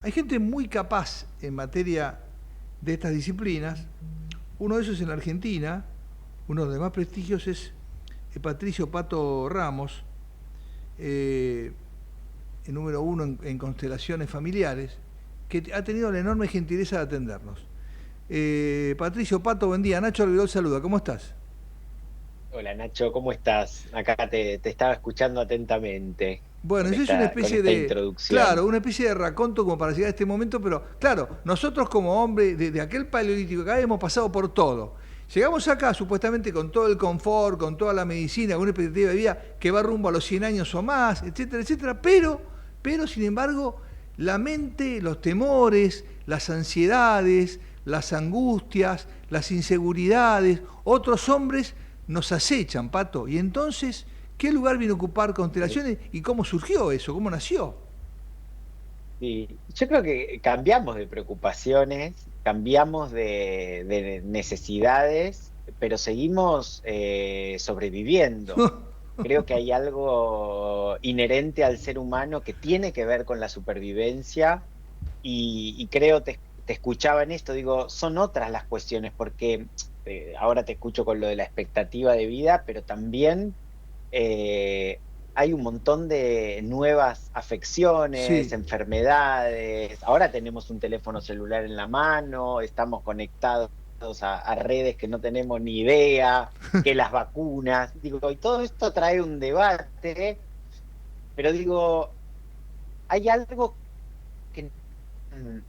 hay gente muy capaz en materia de estas disciplinas. Uno de esos en la Argentina, uno de los de más prestigios es Patricio Pato Ramos, eh, el número uno en constelaciones familiares, que ha tenido la enorme gentileza de atendernos. Patricio Pato, buen día. Nacho Alvedol saluda, ¿cómo estás? Hola Nacho, ¿cómo estás? Acá te estaba escuchando atentamente Bueno, con eso es una con especie esta de, introducción. claro, una especie de raconto como para llegar a este momento, pero claro, nosotros como hombres de aquel paleolítico acá hemos pasado por todo. Llegamos acá supuestamente con todo el confort, con toda la medicina, con una expectativa de vida que va rumbo a los 100 años o más, etcétera, etcétera, pero sin embargo, la mente, los temores, las ansiedades, las angustias, las inseguridades, otros hombres nos acechan, Pato, y entonces ¿qué lugar viene a ocupar Constelaciones y cómo surgió eso? ¿Cómo nació? Y yo creo que cambiamos de preocupaciones, cambiamos de necesidades, pero seguimos sobreviviendo. Creo que hay algo inherente al ser humano que tiene que ver con la supervivencia y creo, te escuchaba en esto, digo, son otras las cuestiones, porque ahora te escucho con lo de la expectativa de vida, pero también hay un montón de nuevas afecciones, Sí, enfermedades. Ahora tenemos un teléfono celular en la mano, estamos conectados a redes que no tenemos ni idea, que las vacunas, digo, y todo esto trae un debate, pero digo, hay algo que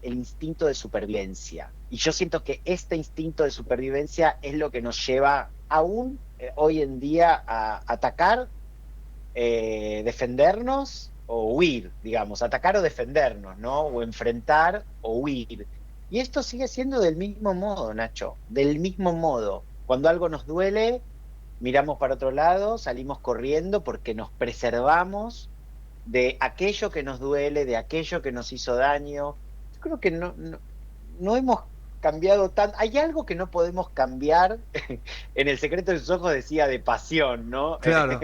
el instinto de supervivencia. Y yo siento que este instinto de supervivencia es lo que nos lleva aún hoy en día a atacar, defendernos o huir, digamos, atacar o defendernos, ¿no? O enfrentar o huir. Y esto sigue siendo del mismo modo, Nacho, del mismo modo. Cuando algo nos duele, miramos para otro lado, salimos corriendo porque nos preservamos de aquello que nos duele, de aquello que nos hizo daño. Yo creo que no hemos cambiado tanto. Hay algo que no podemos cambiar. En El secreto de sus ojos decía de pasión, ¿no? claro,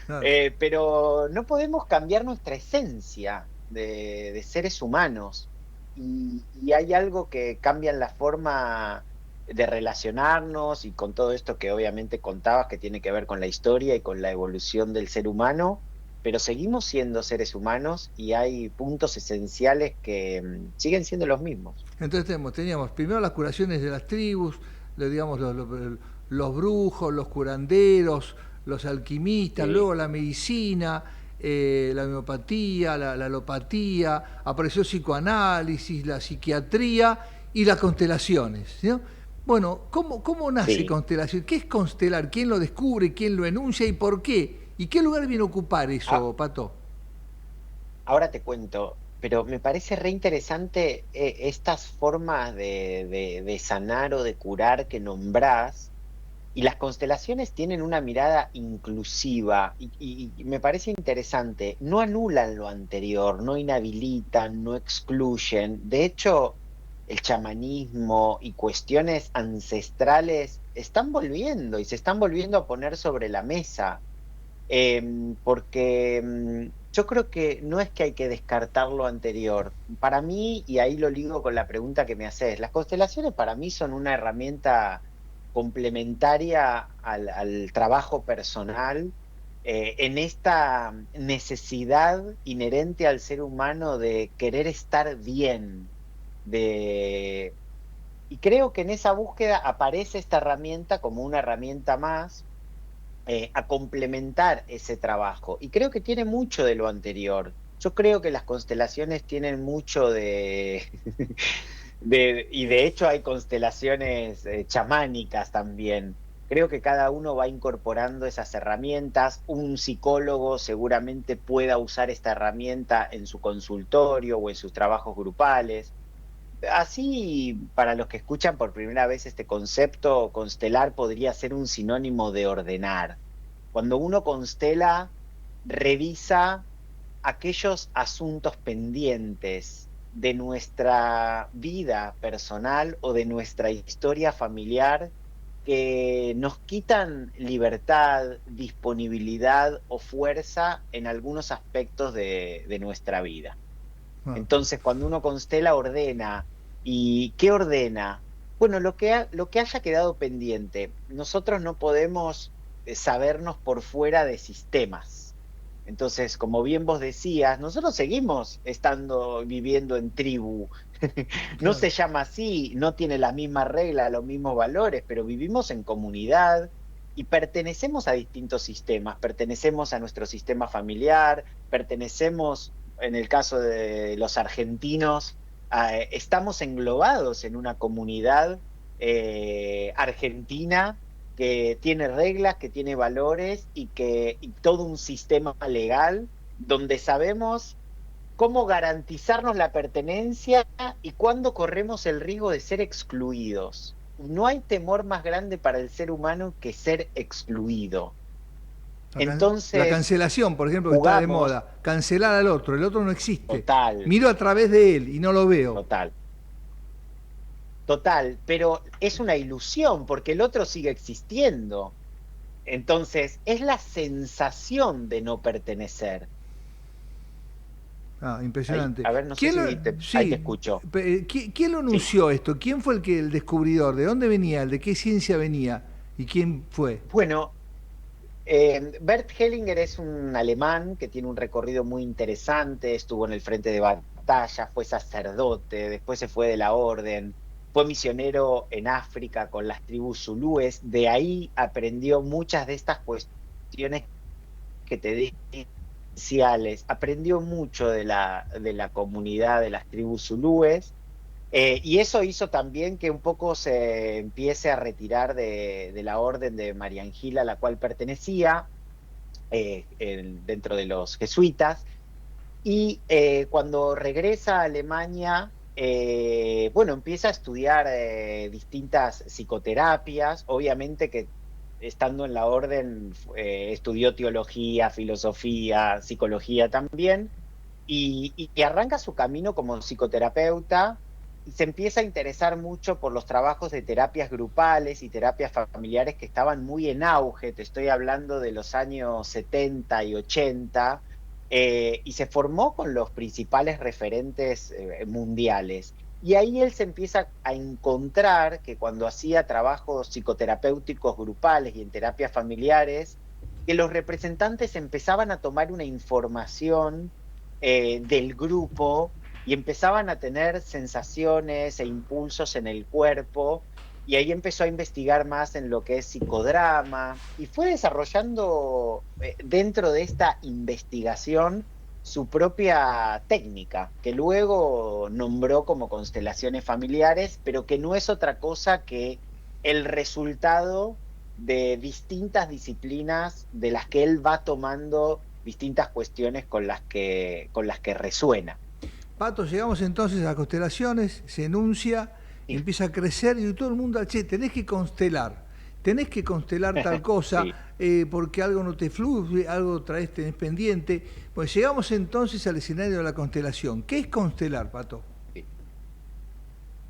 claro. Pero no podemos cambiar nuestra esencia de seres humanos. Y hay algo que cambia en la forma de relacionarnos y con todo esto que obviamente contabas que tiene que ver con la historia y con la evolución del ser humano, pero seguimos siendo seres humanos y hay puntos esenciales que siguen siendo los mismos. Entonces teníamos primero las curaciones de las tribus, digamos, los brujos, los curanderos, los alquimistas, Sí, luego la medicina, la homeopatía, la alopatía, apareció el psicoanálisis, la psiquiatría y las constelaciones, ¿no? Bueno, ¿cómo nace sí. constelación? ¿Qué es constelar? ¿Quién lo descubre? ¿Quién lo enuncia? ¿Y por qué? ¿Y qué lugar viene a ocupar Ah, eso, Pato? ahora te cuento, pero me parece re interesante estas formas de sanar o de curar que nombrás. Y las constelaciones tienen una mirada inclusiva y me parece interesante. No anulan lo anterior, no inhabilitan, no excluyen. De hecho, el chamanismo y cuestiones ancestrales están volviendo y se están volviendo a poner sobre la mesa. Porque yo creo que no es que hay que descartar lo anterior. Para mí, y ahí lo ligo con la pregunta que me haces, las constelaciones para mí son una herramienta complementaria al trabajo personal, en esta necesidad inherente al ser humano de querer estar bien, de... Y creo que en esa búsqueda aparece esta herramienta como una herramienta más, a complementar ese trabajo. Y creo que tiene mucho de lo anterior. Yo creo que las constelaciones tienen mucho y de hecho hay constelaciones chamánicas también. Creo que cada uno va incorporando esas herramientas. Un psicólogo seguramente pueda usar esta herramienta en su consultorio o en sus trabajos grupales. Así, para los que escuchan por primera vez este concepto, constelar podría ser un sinónimo de ordenar. Cuando uno constela, revisa aquellos asuntos pendientes de nuestra vida personal o de nuestra historia familiar que nos quitan libertad, disponibilidad o fuerza en algunos aspectos de nuestra vida. Ah, Entonces, cuando uno constela, ordena. ¿Y qué ordena? Bueno, lo que haya quedado pendiente. Nosotros no podemos sabernos por fuera de sistemas. Entonces, como bien vos decías, nosotros seguimos viviendo en tribu. No se claro. llama así, no tiene las mismas reglas, los mismos valores, pero vivimos en comunidad y pertenecemos a distintos sistemas. Pertenecemos a nuestro sistema familiar, pertenecemos, en el caso de los argentinos, estamos englobados en una comunidad argentina que tiene reglas, que tiene valores y todo un sistema legal donde sabemos cómo garantizarnos la pertenencia y cuándo corremos el riesgo de ser excluidos. No hay temor más grande para el ser humano que ser excluido. La Entonces, cancelación, por ejemplo, que está de jugamos moda. Cancelar al otro. El otro no existe. total, Miro a través de él y no lo veo. total, total, pero es una ilusión porque el otro sigue existiendo. Entonces, es la sensación de no pertenecer. Ah, Ahí, impresionante. a ver, no sé ¿Quién lo, si ahí te sí, escucho. ¿quién lo Sí. anunció esto? ¿Quién fue el descubridor? ¿De dónde venía? ¿De qué ciencia venía? ¿Y quién fue? Bueno, Bert Hellinger es un alemán que tiene un recorrido muy interesante, estuvo en el frente de batalla, fue sacerdote, después se fue de la orden, fue misionero en África con las tribus zulúes, de ahí aprendió muchas de estas cuestiones que te di iniciales, aprendió mucho de la comunidad de las tribus zulúes. Y eso hizo también que un poco se empiece a retirar de la orden de María Angela a la cual pertenecía, dentro de los jesuitas. Y cuando regresa a Alemania, bueno, empieza a estudiar distintas psicoterapias, obviamente que estando en la orden estudió teología, filosofía, psicología también, y arranca su camino como psicoterapeuta y se empieza a interesar mucho por los trabajos de terapias grupales y terapias familiares que estaban muy en auge, te estoy hablando de los años 70 y 80, y se formó con los principales referentes mundiales. Y ahí él se empieza a encontrar que cuando hacía trabajos psicoterapéuticos grupales y en terapias familiares, que los representantes empezaban a tomar una información del grupo y empezaban a tener sensaciones e impulsos en el cuerpo, y ahí empezó a investigar más en lo que es psicodrama y fue desarrollando dentro de esta investigación su propia técnica, que luego nombró como constelaciones familiares, pero que no es otra cosa que el resultado de distintas disciplinas de las que él va tomando distintas cuestiones con las que resuena. Pato, llegamos entonces a constelaciones, se enuncia, Sí. empieza a crecer y todo el mundo, che, tenés que constelar tal cosa Sí. porque algo no te fluye, algo traes, tenés pendiente. Pues llegamos entonces al escenario de la constelación. ¿Qué es constelar, Pato? Sí.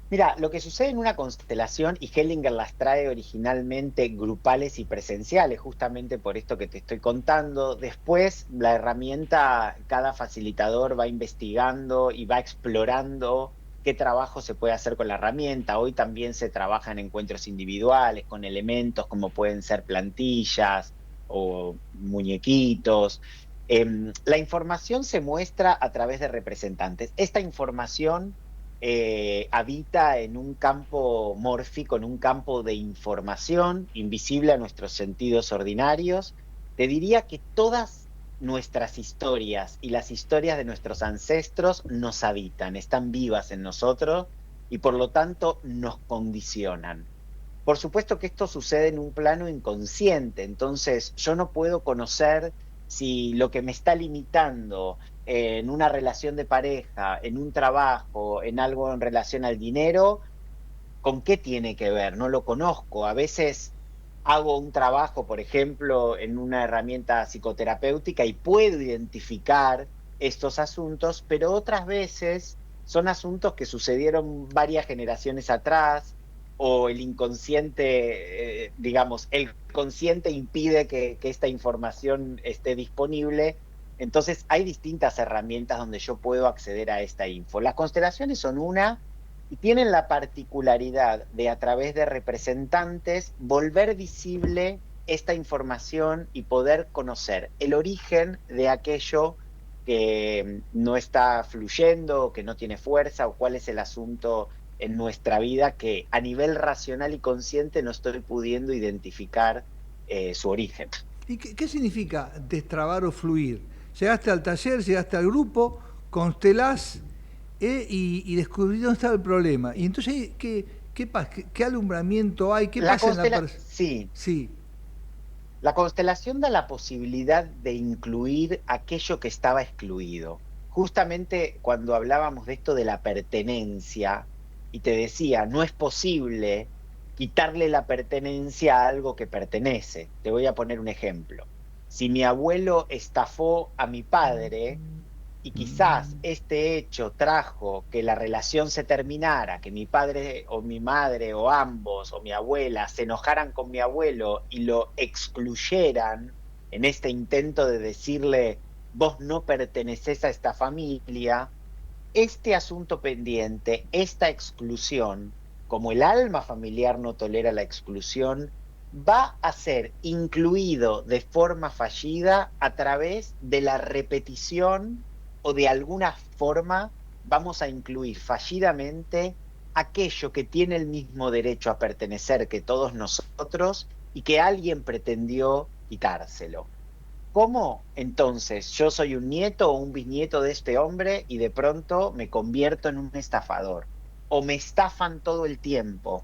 Mira, lo que sucede en una constelación, y Hellinger las trae originalmente grupales y presenciales, justamente por esto que te estoy contando. Después, la herramienta, cada facilitador va investigando y va explorando qué trabajo se puede hacer con la herramienta. Hoy también se trabaja en encuentros individuales, con elementos como pueden ser plantillas o muñequitos. La información se muestra a través de representantes. Esta información habita en un campo mórfico, en un campo de información invisible a nuestros sentidos ordinarios. Te diría que todas nuestras historias y las historias de nuestros ancestros nos habitan, están vivas en nosotros y por lo tanto nos condicionan. Por supuesto que esto sucede en un plano inconsciente, entonces yo no puedo conocer si lo que me está limitando en una relación de pareja, en un trabajo, en algo en relación al dinero, ¿con qué tiene que ver? No lo conozco. A veces hago un trabajo, por ejemplo, en una herramienta psicoterapéutica y puedo identificar estos asuntos, pero otras veces son asuntos que sucedieron varias generaciones atrás o el inconsciente, digamos, el consciente impide que esta información esté disponible. Entonces hay distintas herramientas donde yo puedo acceder a esta info. Las constelaciones son una y tienen la particularidad de a través de representantes volver visible esta información y poder conocer el origen de aquello que no está fluyendo, que no tiene fuerza, o cuál es el asunto en nuestra vida que a nivel racional y consciente no estoy pudiendo identificar su origen. ¿Y qué significa destrabar o fluir? Llegaste al taller, llegaste al grupo, constelás y descubrís dónde estaba el problema. Y entonces, ¿qué pasa? ¿Qué alumbramiento hay? ¿Qué pasa en la persona? Sí, Sí, la constelación da la posibilidad de incluir aquello que estaba excluido. Justamente cuando hablábamos de esto de la pertenencia, y te decía, no es posible quitarle la pertenencia a algo que pertenece. Te voy a poner un ejemplo. Si mi abuelo estafó a mi padre, y quizás este hecho trajo que la relación se terminara, que mi padre o mi madre o ambos o mi abuela se enojaran con mi abuelo y lo excluyeran en este intento de decirle, vos no pertenecés a esta familia, este asunto pendiente, esta exclusión, como el alma familiar no tolera la exclusión, va a ser incluido de forma fallida a través de la repetición, o de alguna forma vamos a incluir fallidamente aquello que tiene el mismo derecho a pertenecer que todos nosotros y que alguien pretendió quitárselo. ¿Cómo entonces yo soy un nieto o un bisnieto de este hombre y de pronto me convierto en un estafador? O me estafan todo el tiempo.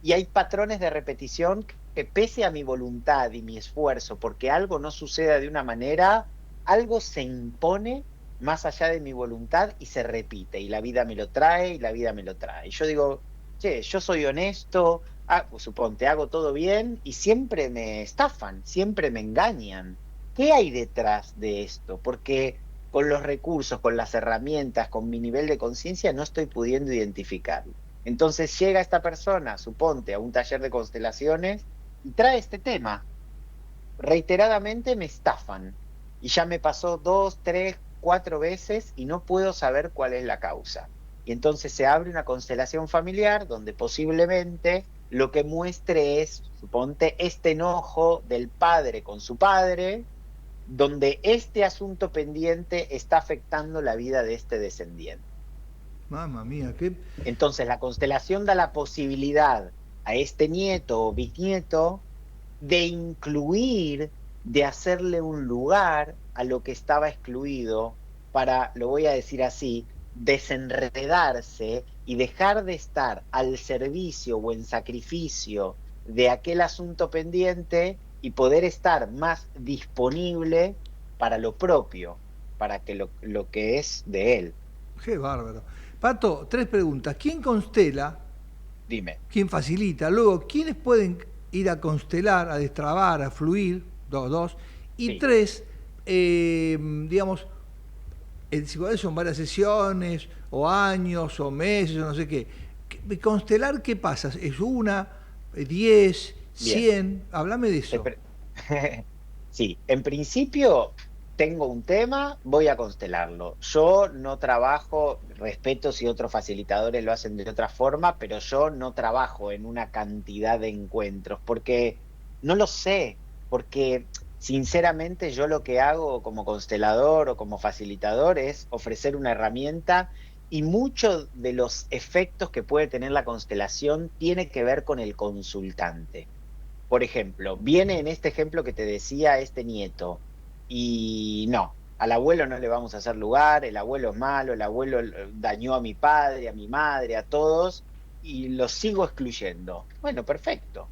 Y hay patrones de repetición que, pese a mi voluntad y mi esfuerzo, porque algo no suceda de una manera, algo se impone más allá de mi voluntad y se repite. Y la vida me lo trae y la vida me lo trae. Y yo digo, che, yo soy honesto, pues suponte, hago todo bien y siempre me estafan, siempre me engañan. ¿Qué hay detrás de esto? Porque con los recursos, con las herramientas, con mi nivel de conciencia, no estoy pudiendo identificarlo. Entonces llega esta persona, suponte, a un taller de constelaciones y trae este tema. Reiteradamente me estafan y ya me pasó 2, 3, 4 veces y no puedo saber cuál es la causa. Y entonces se abre una constelación familiar donde posiblemente lo que muestre es, suponte, este enojo del padre con su padre, donde este asunto pendiente está afectando la vida de este descendiente. mamma mía, qué... Entonces la constelación da la posibilidad a este nieto o bisnieto de incluir, de hacerle un lugar a lo que estaba excluido para, lo voy a decir así, desenredarse y dejar de estar al servicio o en sacrificio de aquel asunto pendiente y poder estar más disponible para lo propio, para que lo que es de él. Qué bárbaro. Pato, tres preguntas. ¿Quién constela? Dime. ¿Quién facilita? Luego, ¿quiénes pueden ir a constelar, a destrabar, a fluir? Dos. Y Sí. tres, digamos, el psicoanálisis son varias sesiones, o años, o meses, o no sé qué. ¿Constelar qué pasa? ¿Es una, 10, Bien. 100? Háblame de eso. Sí, en principio tengo un tema, voy a constelarlo. Yo no trabajo, respeto si otros facilitadores lo hacen de otra forma, pero yo no trabajo en una cantidad de encuentros, porque no lo sé, porque sinceramente yo lo que hago como constelador o como facilitador es ofrecer una herramienta, y muchos de los efectos que puede tener la constelación tiene que ver con el consultante. Por ejemplo, viene en este ejemplo que te decía este nieto y no, al abuelo no le vamos a hacer lugar, el abuelo es malo, el abuelo dañó a mi padre, a mi madre, a todos, y los sigo excluyendo. Bueno, perfecto.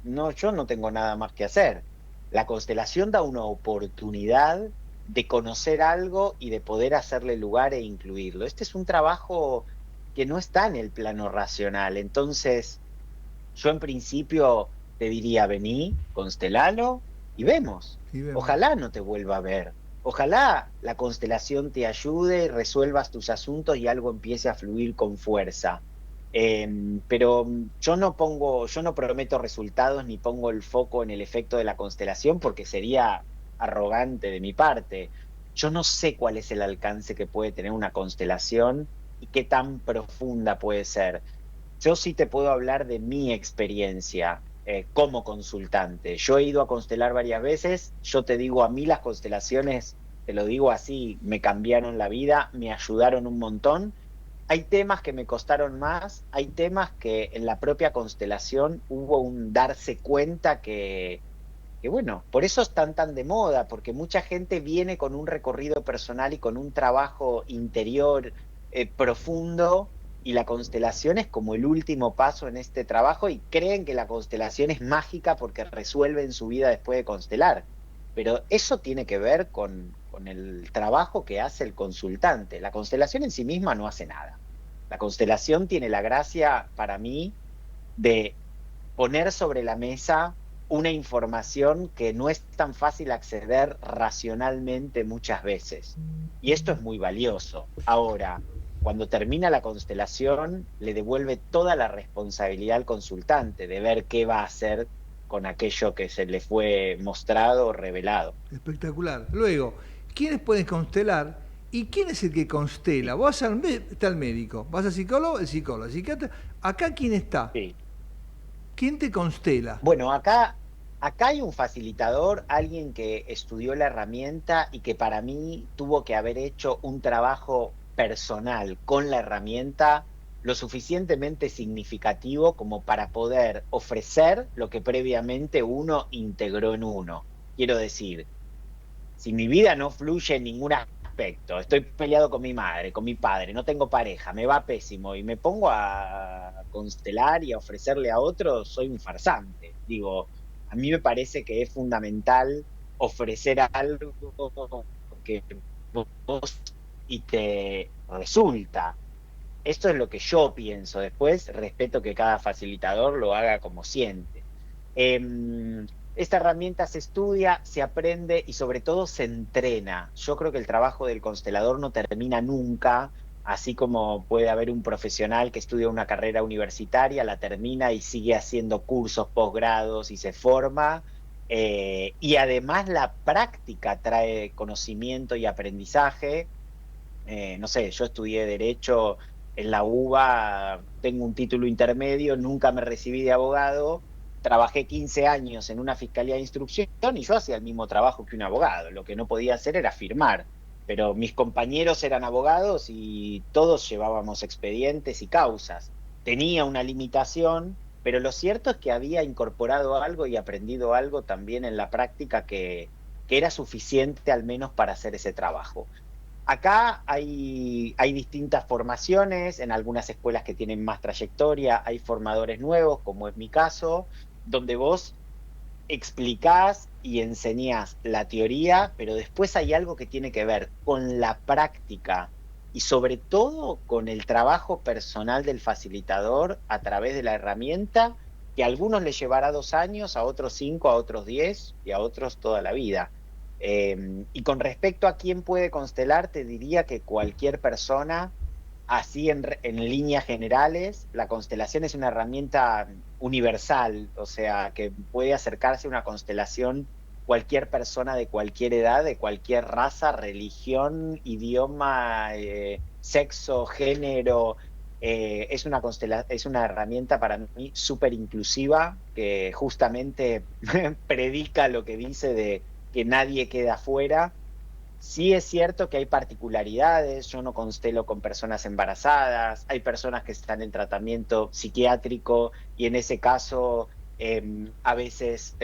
No, yo no tengo nada más que hacer. La constelación da una oportunidad de conocer algo y de poder hacerle lugar e incluirlo. Este es un trabajo que no está en el plano racional. Entonces, yo en principio te diría, vení, constelalo y vemos. Y vemos. Ojalá no te vuelva a ver. Ojalá la constelación te ayude y resuelvas tus asuntos y algo empiece a fluir con fuerza. Pero yo no prometo resultados ni pongo el foco en el efecto de la constelación porque sería arrogante de mi parte. yo no sé cuál es el alcance que puede tener una constelación y qué tan profunda puede ser. Yo sí te puedo hablar de mi experiencia como consultante. Yo he ido a constelar varias veces, yo te digo, a mí las constelaciones, te lo digo así, me cambiaron la vida, me ayudaron un montón. Hay temas que me costaron más, hay temas que en la propia constelación hubo un darse cuenta que bueno, por eso están tan de moda, porque mucha gente viene con un recorrido personal y con un trabajo interior profundo, y la constelación es como el último paso en este trabajo y creen que la constelación es mágica porque resuelven su vida después de constelar. Pero eso tiene que ver con el trabajo que hace el consultante. La constelación en sí misma no hace nada. La constelación tiene la gracia para mí de poner sobre la mesa una información que no es tan fácil acceder racionalmente muchas veces. Y esto es muy valioso. Ahora, cuando termina la constelación, le devuelve toda la responsabilidad al consultante de ver qué va a hacer con aquello que se le fue mostrado o revelado. Espectacular. Luego, ¿quiénes pueden constelar? ¿Y quién es el que constela? Sí, Vos está el médico, vas al psicólogo, el psicólogo, el psiquiatra. ¿Acá quién está? sí. ¿Quién te constela? Bueno, acá hay un facilitador, alguien que estudió la herramienta y que para mí tuvo que haber hecho un trabajo personal con la herramienta lo suficientemente significativo como para poder ofrecer lo que previamente uno integró en uno. Quiero decir, si mi vida no fluye en ningún aspecto, estoy peleado con mi madre, con mi padre, no tengo pareja, me va pésimo y me pongo a constelar y a ofrecerle a otros, soy un farsante. Digo, a mí me parece que es fundamental ofrecer algo que vos y te resulta. Esto es lo que yo pienso. Después, respeto que cada facilitador lo haga como siente. Esta herramienta se estudia, se aprende y sobre todo se entrena. Yo creo que el trabajo del constelador no termina nunca, así como puede haber un profesional que estudia una carrera universitaria, la termina y sigue haciendo cursos, posgrados y se forma. Y además la práctica trae conocimiento y aprendizaje. No sé, yo estudié Derecho en la UBA, tengo un título intermedio, nunca me recibí de abogado, trabajé 15 años en una fiscalía de instrucción y yo hacía el mismo trabajo que un abogado, lo que no podía hacer era firmar, pero mis compañeros eran abogados y todos llevábamos expedientes y causas. Tenía una limitación, pero lo cierto es que había incorporado algo y aprendido algo también en la práctica que era suficiente al menos para hacer ese trabajo. Acá hay distintas formaciones, en algunas escuelas que tienen más trayectoria, hay formadores nuevos, como es mi caso, donde vos explicás y enseñás la teoría, pero después hay algo que tiene que ver con la práctica y sobre todo con el trabajo personal del facilitador a través de la herramienta, que a algunos les llevará 2 años, a otros 5, a otros 10 y a otros toda la vida. Y con respecto a quién puede constelar, te diría que cualquier persona, así en líneas generales, la constelación es una herramienta universal, o sea, que puede acercarse a una constelación cualquier persona de cualquier edad, de cualquier raza, religión, idioma, sexo, género. Es una herramienta para mí súper inclusiva que justamente predica lo que dice de que nadie queda afuera. Sí es cierto que hay particularidades, yo no constelo con personas embarazadas, hay personas que están en tratamiento psiquiátrico y en ese caso a veces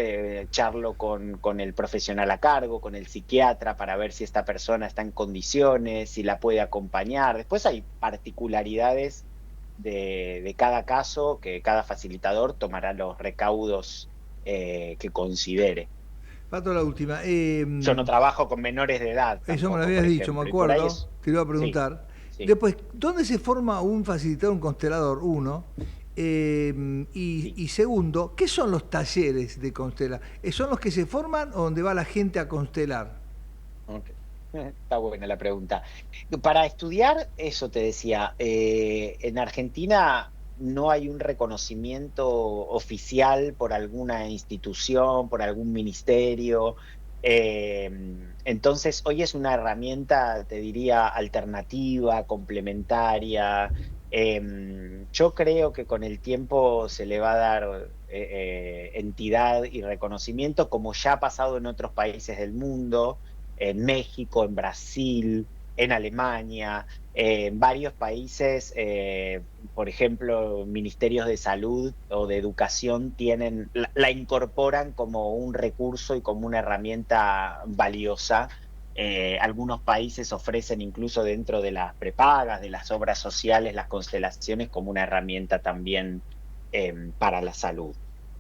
charlo con el profesional a cargo, con el psiquiatra, para ver si esta persona está en condiciones, si la puede acompañar. Después hay particularidades de cada caso que cada facilitador tomará los recaudos que considere. Pato, la última. Yo no trabajo con menores de edad Eso me lo tampoco, habías por dicho, me ejemplo, y por ahí acuerdo. es, Te lo iba a sí, preguntar. sí, Después, ¿dónde se forma un facilitador, un constelador? Uno. Y, sí. y segundo, ¿qué son los talleres de constelar? ¿Son los que se forman o donde va la gente a constelar? Ok. Está buena la pregunta. Para estudiar, eso te decía, en Argentina no hay un reconocimiento oficial por alguna institución, por algún ministerio. Eh, entonces, hoy es una herramienta, te diría, alternativa, complementaria. Yo creo que con el tiempo se le va a dar entidad y reconocimiento, como ya ha pasado en otros países del mundo, en México, en Brasil, en Alemania, en varios países, por ejemplo, ministerios de salud o de educación la incorporan como un recurso y como una herramienta valiosa. Algunos países ofrecen incluso dentro de las prepagas, de las obras sociales, las constelaciones como una herramienta también para la salud.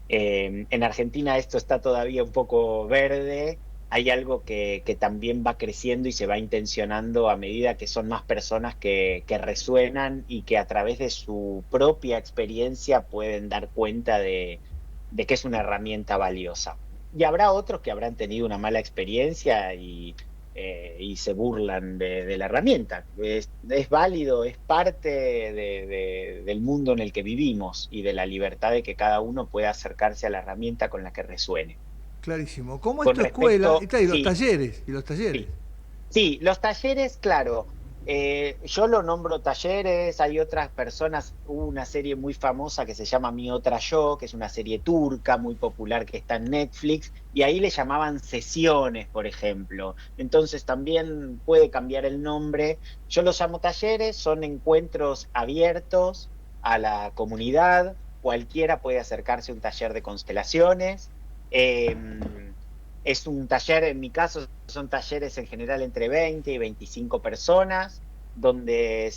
En Argentina esto está todavía un poco verde. Hay algo que también va creciendo y se va intencionando a medida que son más personas que resuenan y que a través de su propia experiencia pueden dar cuenta de que es una herramienta valiosa. Y habrá otros que habrán tenido una mala experiencia y se burlan de la herramienta. Es válido, es parte del mundo en el que vivimos y de la libertad de que cada uno pueda acercarse a la herramienta con la que resuene. Clarísimo. ¿Cómo es Con tu escuela? Y respecto, claro, y los sí, talleres, y los talleres. sí, sí, los talleres, claro. Yo lo nombro talleres, hay otras personas, hubo una serie muy famosa que se llama Mi Otra Yo, que es una serie turca muy popular que está en Netflix, y ahí le llamaban sesiones, por ejemplo. Entonces también puede cambiar el nombre. Yo los llamo talleres, son encuentros abiertos a la comunidad, cualquiera puede acercarse a un taller de constelaciones. Es un taller, en mi caso, son talleres en general entre 20 y 25 personas, donde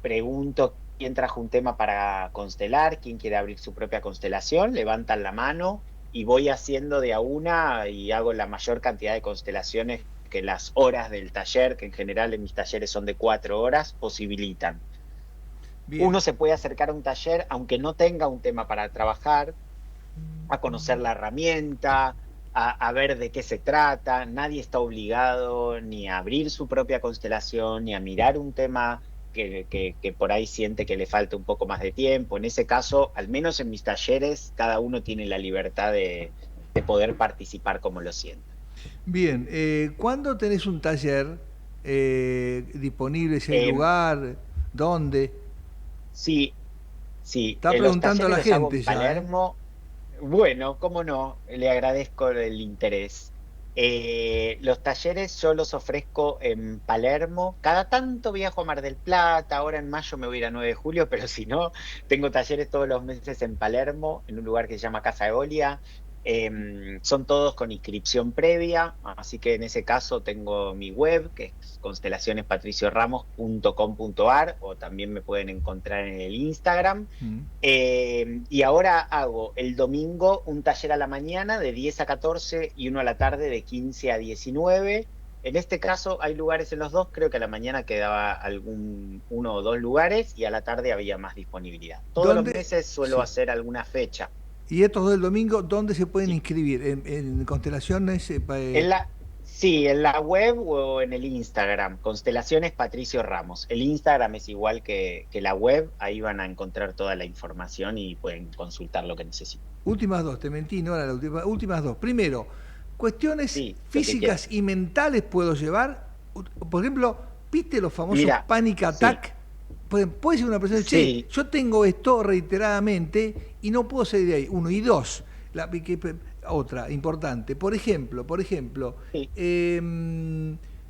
pregunto quién trajo un tema para constelar, quién quiere abrir su propia constelación, levantan la mano y voy haciendo de a una y hago la mayor cantidad de constelaciones que las horas del taller, que en general en mis talleres son de 4 horas, posibilitan. Bien. Uno se puede acercar a un taller aunque no tenga un tema para trabajar, a conocer la herramienta, a ver de qué se trata. Nadie está obligado ni a abrir su propia constelación, ni a mirar un tema que por ahí siente que le falta un poco más de tiempo. En ese caso, al menos en mis talleres, cada uno tiene la libertad de poder participar como lo sienta. Bien. ¿Cuándo tenés un taller disponible? Si hay Eh, lugar, ¿dónde? sí, sí, Está los preguntando a talleres la los hago gente en ya, ¿eh? Palermo. Bueno, cómo no, le agradezco el interés. Los talleres yo los ofrezco en Palermo. Cada tanto viajo a Mar del Plata, ahora en mayo me voy a ir a 9 de julio, pero si no, tengo talleres todos los meses en Palermo, en un lugar que se llama Casa Eolia. Son todos con inscripción previa, así que en ese caso tengo mi web, que es constelacionespatricioramos.com.ar, o también me pueden encontrar en el Instagram. Mm. Y ahora hago el domingo un taller a la mañana de 10 a 14 y uno a la tarde de 15 a 19. En este caso hay lugares en los dos, creo que a la mañana quedaba uno o dos lugares y a la tarde había más disponibilidad. Todos los ¿Dónde? meses suelo Sí. hacer alguna fecha. Y estos dos del domingo, ¿dónde se pueden Sí. inscribir? ¿En constelaciones? En la, sí, en la web o en el Instagram, Constelaciones Patricio Ramos. El Instagram es igual que la web, ahí van a encontrar toda la información y pueden consultar lo que necesiten. Últimas dos, te mentí, no era la última. Últimas dos. Primero, cuestiones Sí, lo que físicas quieras. y mentales puedo llevar. Por ejemplo, ¿viste los famosos Mira, panic sí, attack? Puede ser una persona, che, sí, yo tengo esto reiteradamente y no puedo salir de ahí. Uno. Y dos, otra importante. Por ejemplo, sí,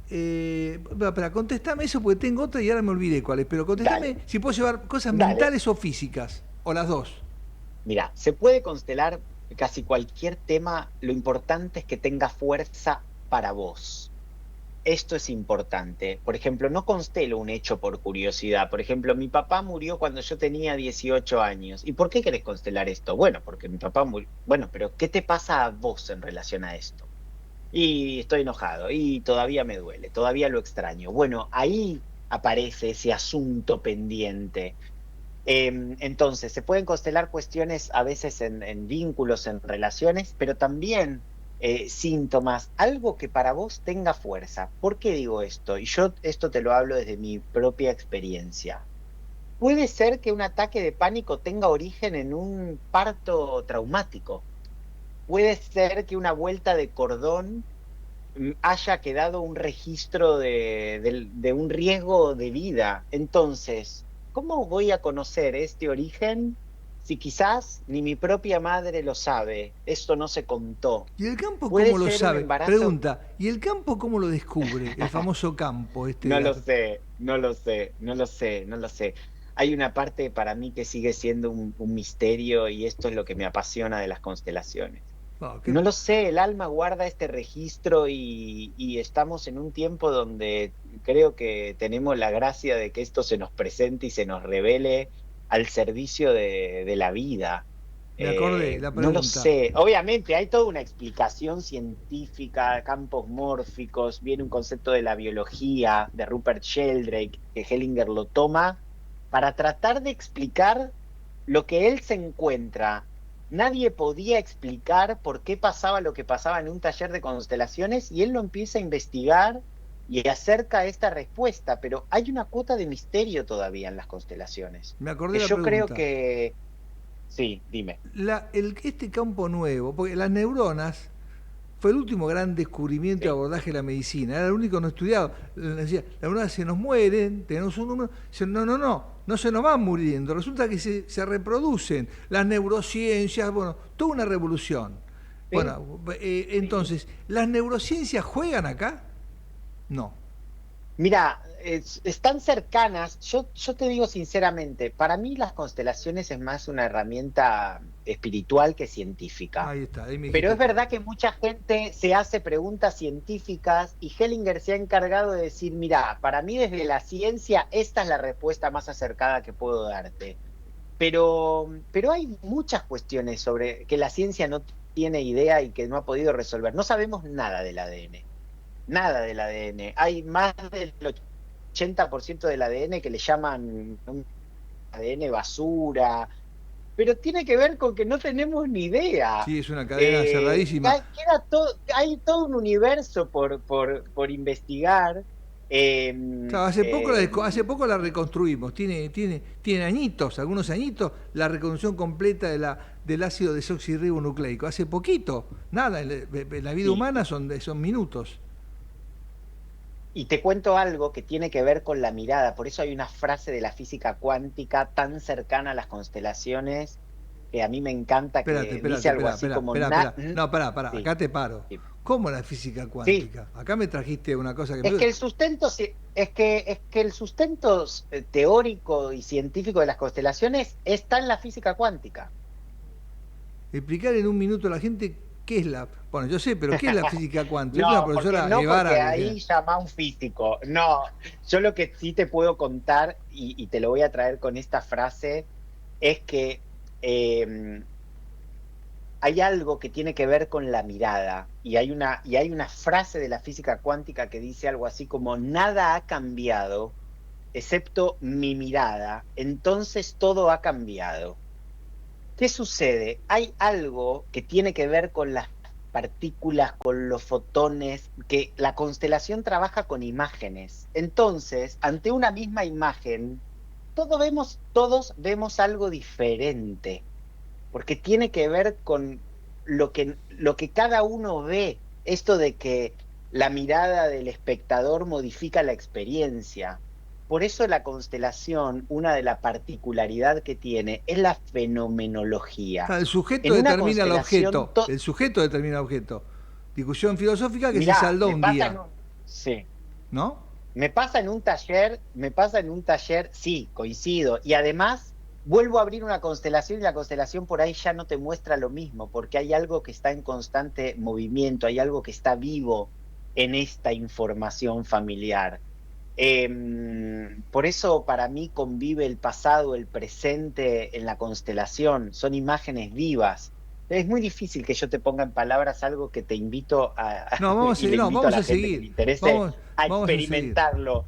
espera, contestame eso porque tengo otra y ahora me olvidé cuál es. Pero contestame dale, si puedo llevar cosas dale. mentales o físicas, o las dos. Mira, se puede constelar casi cualquier tema, lo importante es que tenga fuerza para vos. Esto es importante. Por ejemplo, no constelo un hecho por curiosidad. Por ejemplo, mi papá murió cuando yo tenía 18 años. ¿Y por qué querés constelar esto? Bueno, porque mi papá murió. Bueno, pero ¿qué te pasa a vos en relación a esto? Y estoy enojado, y todavía me duele, todavía lo extraño. Bueno, ahí aparece ese asunto pendiente. Entonces, se pueden constelar cuestiones a veces en vínculos, en relaciones, pero también síntomas, algo que para vos tenga fuerza. ¿Por qué digo esto? Y yo esto te lo hablo desde mi propia experiencia. Puede ser que un ataque de pánico tenga origen en un parto traumático. Puede ser que una vuelta de cordón haya quedado un registro de un riesgo de vida. Entonces, ¿cómo voy a conocer este origen si quizás ni mi propia madre lo sabe? Esto no se contó. ¿Y el campo Puede cómo lo ser un sabe? embarazo. Pregunta, ¿y el campo cómo lo descubre? El famoso campo, No lo sé, no lo sé, no lo sé, no lo sé. Hay una parte para mí que sigue siendo un misterio y esto es lo que me apasiona de las constelaciones. Oh, No lo sé, el alma guarda este registro y estamos en un tiempo donde creo que tenemos la gracia de que esto se nos presente y se nos revele al servicio de la vida. me acordé, la No lo pregunta. sé. Obviamente hay toda una explicación científica, campos mórficos, viene un concepto de la biología de Rupert Sheldrake, que Hellinger lo toma para tratar de explicar lo que él se encuentra. Nadie podía explicar por qué pasaba lo que pasaba en un taller de constelaciones y él lo empieza a investigar y acerca esta respuesta, pero hay una cuota de misterio todavía en las constelaciones, Me acordé que la yo creo pregunta. que... Sí, dime. Este campo nuevo, porque las neuronas fue el último gran descubrimiento y Sí. abordaje de la medicina, era el único no estudiado. Decía, las neuronas se nos mueren, tenemos un número, dicen, no se nos van muriendo, resulta que se reproducen. Las neurociencias, bueno, toda una revolución. Sí, Bueno, sí. entonces, ¿las neurociencias juegan acá? No. Mira, están cercanas. Yo te digo sinceramente, para mí las constelaciones es más una herramienta espiritual que científica. Ahí está, ahí me Pero dijiste es todo. verdad que mucha gente se hace preguntas científicas y Hellinger se ha encargado de decir, mira, para mí desde la ciencia esta es la respuesta más acercada que puedo darte. Pero hay muchas cuestiones sobre que la ciencia no tiene idea y que no ha podido resolver. No sabemos nada del ADN, nada del ADN. Hay más del 80% del ADN que le llaman un ADN basura, pero tiene que ver con que no tenemos ni idea. Sí, es una cadena cerradísima. Hay todo un universo por investigar. Eh, Claro, eh, hace poco la reconstruimos, tiene añitos, algunos añitos, la reconstrucción completa del ácido desoxirribonucleico. Hace poquito, nada, en la vida sí, humana son minutos. y te cuento algo que tiene que ver con la mirada. Por eso hay una frase de la física cuántica tan cercana a las constelaciones que a mí me encanta, que dice algo así como... No, pará, Sí, acá te paro. sí. ¿Cómo la física Sí, cuántica? Acá me trajiste una cosa que es me... que el sustento, es que el sustento teórico y científico de las constelaciones está en la física cuántica. Explicar en un minuto a la gente qué es la... Bueno, yo sé, pero ¿qué es la física cuántica? Yo tengo una No, porque profesora no, porque Guevara que... ahí llama a un físico. No, yo lo que sí te puedo contar, y te lo voy a traer con esta frase, es que eh, hay algo que tiene que ver con la mirada, y hay una frase de la física cuántica que dice algo así como, nada ha cambiado excepto mi mirada, entonces todo ha cambiado. ¿Qué sucede? Hay algo que tiene que ver con las partículas, con los fotones, que la constelación trabaja con imágenes. Entonces, ante una misma imagen, todos vemos algo diferente, porque tiene que ver con lo que cada uno ve. Esto de que la mirada del espectador modifica la experiencia. Por eso la constelación, una de las particularidades que tiene es la fenomenología. Claro, el sujeto En una determina el constelación, objeto, el sujeto determina el objeto. Discusión filosófica que se mirá, saldó un día, sí, ¿no? me pasa en un taller, sí, coincido. Y además vuelvo a abrir una constelación y la constelación por ahí ya no te muestra lo mismo, porque hay algo que está en constante movimiento, hay algo que está vivo en esta información familiar. Por eso para mí convive el pasado, el presente en la constelación, son imágenes vivas. Es muy difícil que yo te ponga en palabras algo que te invito No, vamos y a, le no, invito a vamos la a gente que seguir, le interese a vamos a seguir. experimentarlo.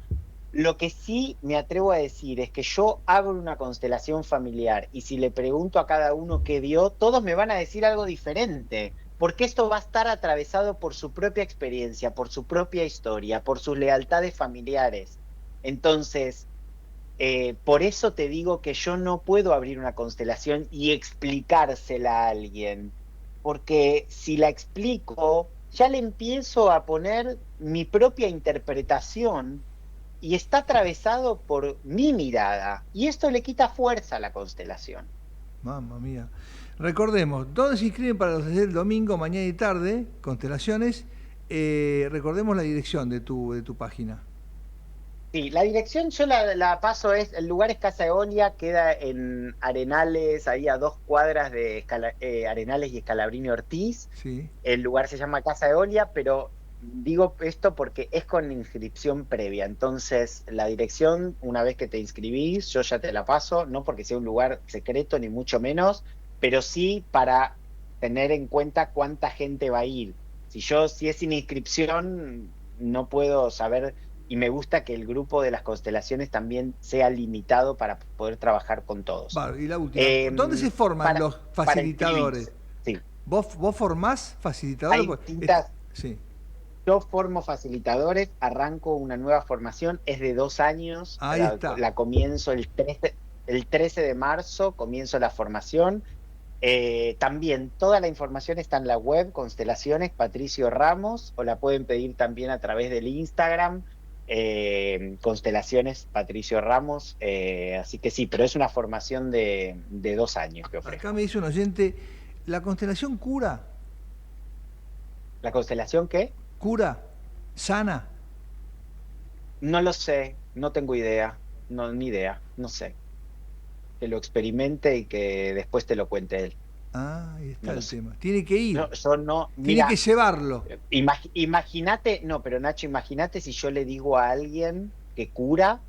Lo que sí me atrevo a decir es que yo abro una constelación familiar y si le pregunto a cada uno qué vio, todos me van a decir algo diferente, porque esto va a estar atravesado por su propia experiencia, por su propia historia, por sus lealtades familiares. Entonces, por eso te digo que yo no puedo abrir una constelación y explicársela a alguien, porque si la explico ya le empiezo a poner mi propia interpretación y está atravesado por mi mirada. Y esto le quita fuerza a la constelación. Mamma mía. Recordemos, ¿dónde se inscriben para los talleres el domingo, mañana y tarde? Constelaciones. Recordemos la dirección de tu página. Sí, la dirección yo la paso, el lugar es Casa Eolia, queda en Arenales, ahí a 2 cuadras de Arenales y Scalabrini Ortiz. Sí. El lugar se llama Casa Eolia, pero digo esto porque es con inscripción previa. Entonces, la dirección, una vez que te inscribís, yo ya te la paso, no porque sea un lugar secreto, ni mucho menos, pero sí para tener en cuenta cuánta gente va a ir. Si es sin inscripción, no puedo saber, y me gusta que el grupo de las constelaciones también sea limitado para poder trabajar con todos. Vale, y la última, ¿dónde se forman los facilitadores? Sí. ¿Vos formás facilitadores? Hay distintas... Sí. Yo formo facilitadores, arranco una nueva formación, es de 2 años. Ahí está. La comienzo el 13 de marzo, comienzo la formación. También toda la información está en la web, Constelaciones Patricio Ramos, o la pueden pedir también a través del Instagram, Constelaciones Patricio Ramos. Así que sí, pero es una formación de 2 años que ofrezco. Acá me dice un oyente, ¿la constelación cura? ¿La constelación qué? ¿Cura? ¿Sana? No lo sé, no tengo idea, no, ni idea, no sé. Que lo experimente y que después te lo cuente él. Ah, ahí está No el lo sé. tema. Tiene que ir. No, yo no, Tiene mira, que llevarlo. imagínate, no, pero Nacho, imagínate si yo le digo a alguien que cura,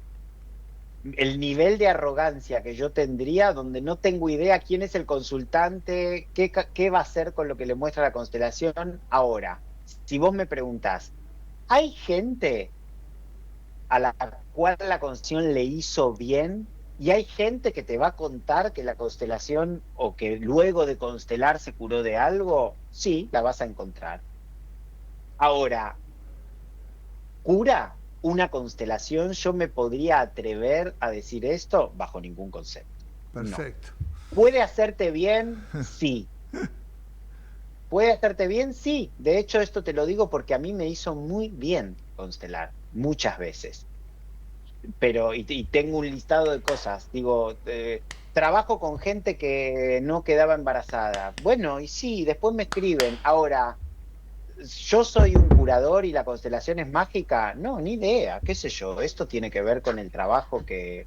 el nivel de arrogancia que yo tendría, donde no tengo idea quién es el consultante, qué va a hacer con lo que le muestra la constelación. Ahora, si vos me preguntás, ¿hay gente a la cual la constelación le hizo bien? Y hay gente que te va a contar que la constelación o que luego de constelar se curó de algo. Sí, la vas a encontrar. Ahora, ¿cura una constelación? ¿Yo me podría atrever a decir esto? Bajo ningún concepto. Perfecto. No. ¿Puede hacerte bien? Sí. ¿Puede hacerte bien? Sí. De hecho, esto te lo digo porque a mí me hizo muy bien constelar, muchas veces. Pero, y tengo un listado de cosas. Digo, trabajo con gente que no quedaba embarazada. Bueno, y sí, después me escriben. Ahora, ¿yo soy un curador y la constelación es mágica? No, ni idea, qué sé yo. Esto tiene que ver con el trabajo que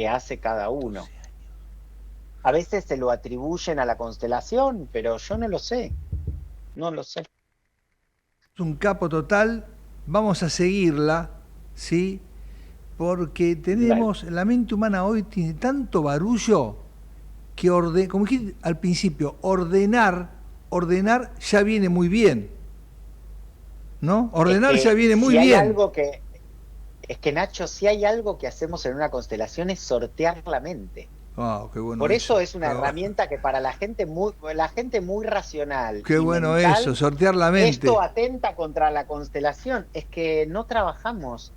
hace cada uno. A veces se lo atribuyen a la constelación, pero yo no lo sé. No lo sé. Es un capo total. Vamos a seguirla, ¿sí? Porque tenemos, la mente humana hoy tiene tanto barullo que, como dije al principio, ordenar ya viene muy bien. ¿No? Ordenar ya viene muy bien. Es que Nacho, si hay algo que hacemos en una constelación es sortear la mente. Oh, qué bueno. Por eso es una herramienta que para la gente muy racional. Qué bueno mental, eso, sortear la mente. Esto atenta contra la constelación. Es que no trabajamos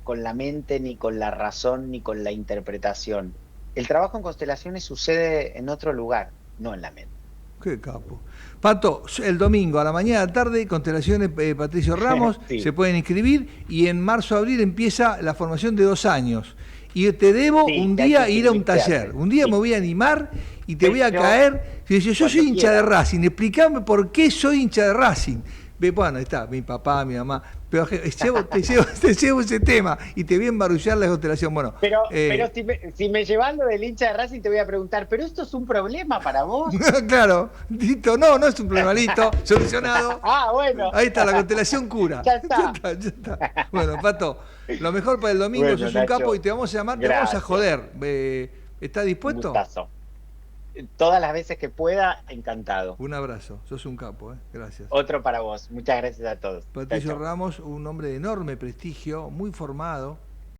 con la mente, ni con la razón, ni con la interpretación. El trabajo en constelaciones sucede en otro lugar, no en la mente. Qué capo. Pato, el domingo a la mañana, a la tarde, Constelaciones Patricio Ramos, sí. Se pueden inscribir y en marzo-abril empieza la formación de 2 años. Y te debo un día ir a un taller. Un día me voy a animar y te voy a caer. Y yo soy hincha de Racing, explícame por qué soy hincha de Racing. Bueno, está mi papá, mi mamá, pero te llevo ese tema y te voy a embarullar la constelación. Bueno, pero si me llevas lo del hincha de Racing, te voy a preguntar, ¿pero esto es un problema para vos? Claro, listo, no es un problema, listo, solucionado. Bueno. Ahí está, la constelación cura. Ya está. Ya está. Bueno, Pato, lo mejor para el domingo, sos un capo y te vamos a llamar, te vamos a joder. ¿Estás dispuesto? Un gustazo. Todas las veces que pueda, encantado. Un abrazo, sos un capo, gracias. Otro para vos, muchas gracias a todos. Patricio Ramos, un hombre de enorme prestigio, muy formado,